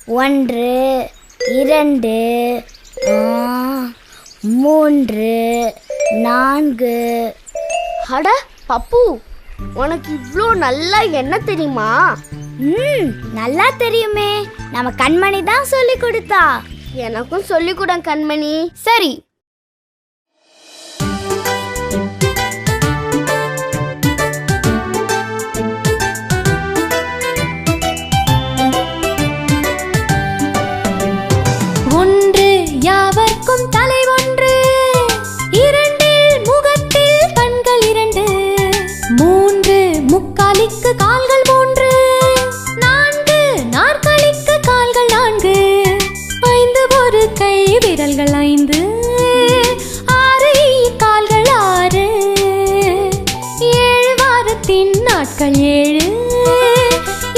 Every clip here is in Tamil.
1 2 3 4. அட பப்பு, உனக்கு இவ்வளோ நல்லா என்ன தெரியுமா? நல்லா தெரியுமே. நம்ம கண்மணி தான் சொல்லி கொடுத்தா. எனக்கும் சொல்லி கொடு கண்மணி. சரி. ஒன்று யாவர்க்கும் தலை ஒன்று, 2 முகத்தில் கண்கள் 2, 3 முக்காலிக்கு கால்கள் 3, 4 நாற்காலிக்கு கால்கள் 4, 5 ஒரு கை விரல்கள் 5, 6 கால்கள் 6, 7 வாரத்தின் நாட்கள் 7,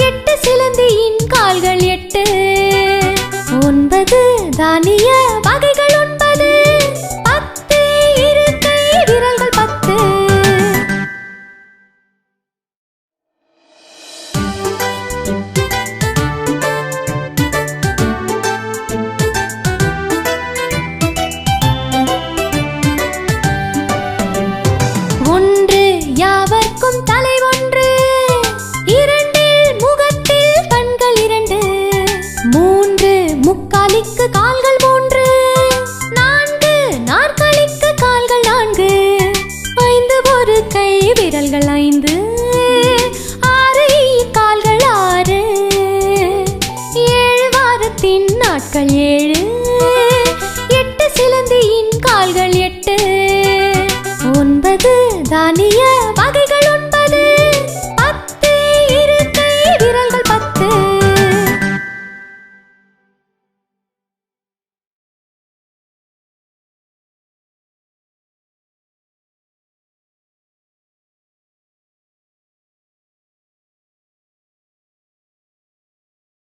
8 சிலந்தியின் கால்கள் 8, 9 தானிய வகைகள் 9, 10 இருக்கை விரல்கள் 10. ஒன்று யாவர்க்கும் தலை ஒன்று, 2 முகத்தில் கண்கள் 2, 3 முக்காலிக்கு கால்கள் 3, 4 நாற்காலிக்கு கால்கள் 4, 5 ஒரு கை விரல்கள் 5,